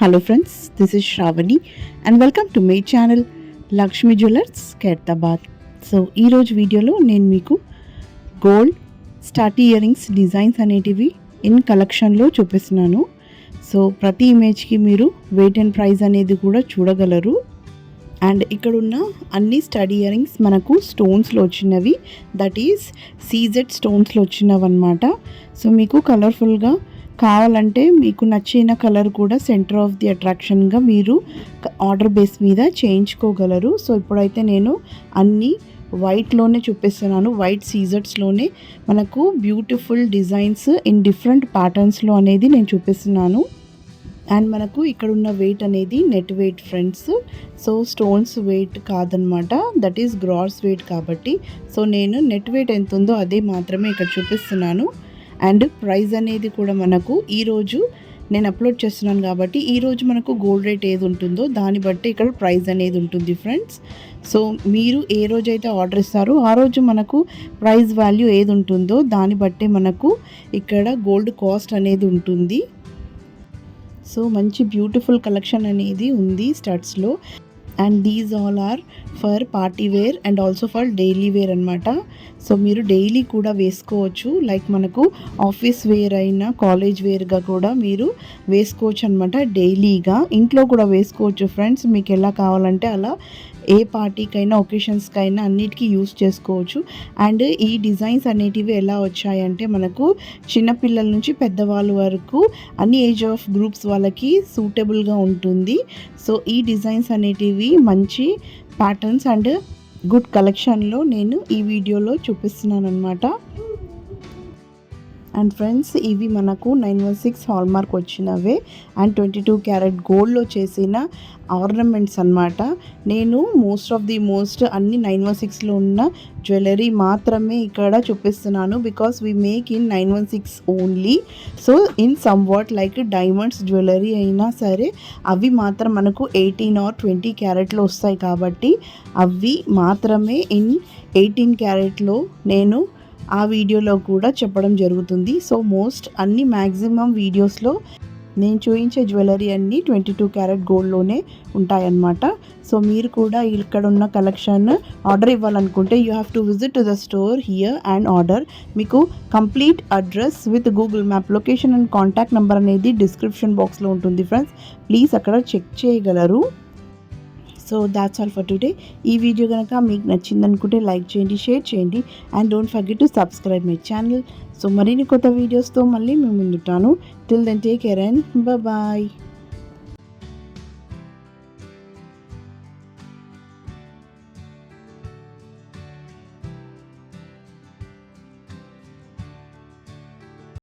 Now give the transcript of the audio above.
Hello friends, this is Shravani and welcome to my channel Lakshmi Jewelers Khairatabad. So ఈ రోజు వీడియోలో నేను మీకు gold start ear rings designs అనేటివి in కలెక్షన్లో చూపిస్తున్నాను. సో ప్రతి ఇమేజ్కి మీరు వెయిట్ అండ్ ప్రైస్ అనేది కూడా చూడగలరు. అండ్ ఇక్కడ ఉన్న అన్ని స్టడీ ఇయర్ రింగ్స్ మనకు స్టోన్స్లో వచ్చినవి, దట్ ఈస్ సీజెడ్ స్టోన్స్లో వచ్చినవి అన్నమాట. సో మీకు కలర్ఫుల్గా కావాలంటే మీకు నచ్చిన కలర్ కూడా సెంటర్ ఆఫ్ ది అట్రాక్షన్గా మీరు ఆర్డర్ బేస్ మీద చేయించుకోగలరు. సో ఇప్పుడైతే నేను అన్నీ వైట్లోనే చూపిస్తున్నాను. వైట్ సీజర్స్లోనే మనకు బ్యూటిఫుల్ డిజైన్స్ ఇన్ డిఫరెంట్ ప్యాటర్న్స్లో అనేది నేను చూపిస్తున్నాను. అండ్ మనకు ఇక్కడ ఉన్న వెయిట్ అనేది net weight friends. So stones weight కాదనమాట, దట్ ఈస్ గ్రాస్ వెయిట్ కాబట్టి. సో నేను నెట్ వెయిట్ ఎంత ఉందో అదే మాత్రమే ఇక్కడ చూపిస్తున్నాను. అండ్ ప్రైస్ అనేది కూడా మనకు ఈరోజు నేను అప్లోడ్ చేస్తున్నాను కాబట్టి ఈరోజు మనకు గోల్డ్ రేట్ ఏది ఉంటుందో దాన్ని బట్టి ఇక్కడ ప్రైస్ అనేది ఉంటుంది ఫ్రెండ్స్. సో మీరు ఏ రోజైతే ఆర్డర్ ఇస్తారో ఆ రోజు మనకు ప్రైస్ వాల్యూ ఏది ఉంటుందో దాన్ని బట్టి మనకు ఇక్కడ గోల్డ్ కాస్ట్ అనేది ఉంటుంది. సో మంచి బ్యూటిఫుల్ కలెక్షన్ అనేది ఉంది స్టడ్స్లో. And these all are for party wear and also for daily wear అనమాట. సో మీరు డైలీ కూడా వేసుకోవచ్చు, లైక్ మనకు ఆఫీస్ వేర్ అయినా కాలేజ్ వేర్గా కూడా మీరు వేసుకోవచ్చు అనమాట. డైలీగా ఇంట్లో కూడా వేసుకోవచ్చు ఫ్రెండ్స్, మీకు ఎలా కావాలంటే అలా ఏ పార్టీకైనా ఒకేషన్స్కైనా అన్నిటికీ యూస్ చేసుకోవచ్చు. అండ్ ఈ డిజైన్స్ అనేటివి ఎలా వచ్చాయంటే మనకు చిన్నపిల్లల నుంచి పెద్దవాళ్ళ వరకు అన్ని ఏజ్ ఆఫ్ గ్రూప్స్ వాళ్ళకి సూటబుల్గా ఉంటుంది. సో ఈ డిజైన్స్ అనేటివి మంచి ప్యాటర్న్స్ అండ్ గుడ్ కలెక్షన్లో నేను ఈ వీడియోలో చూపిస్తున్నాను అనమాట. అండ్ ఫ్రెండ్స్ ఇవి మనకు 916 హాల్మార్క్ వచ్చినవే అండ్ 22 క్యారెట్ గోల్డ్లో చేసిన ఆర్నమెంట్స్ అనమాట. నేను మోస్ట్ అన్ని 916లో ఉన్న జ్యువెలరీ మాత్రమే ఇక్కడ చూపిస్తున్నాను, because we make in 916 only. So in some what like diamonds jewellery అయినా సరే అవి మాత్రం మనకు 18 or 20 క్యారెట్లో వస్తాయి కాబట్టి అవి మాత్రమే ఇన్ 18 క్యారెట్లో నేను ఆ వీడియోలో కూడా చెప్పడం జరుగుతుంది. సో అన్ని మ్యాక్సిమం వీడియోస్లో నేను చూపించే జ్యువెలరీ అన్నీ 22 క్యారెట్ గోల్డ్లోనే ఉంటాయన్నమాట. సో మీరు కూడా ఇక్కడ ఉన్న కలెక్షన్ ఆర్డర్ ఇవ్వాలనుకుంటే you have to visit to the store here and order. మీకు complete address with Google map location and contact number అనేది డిస్క్రిప్షన్ బాక్స్లో ఉంటుంది ఫ్రెండ్స్, ప్లీజ్ అక్కడ చెక్ చేయగలరు. So that's all for today. ఈ వీడియో కనుక మీకు నచ్చింది అనుకుంటే లైక్ చేయండి, షేర్ చేయండి and don't forget to subscribe my channel. So మరిన్ని కొత్త వీడియోస్తో మళ్ళీ మేము ముందుంటాను. Till then take care and bye.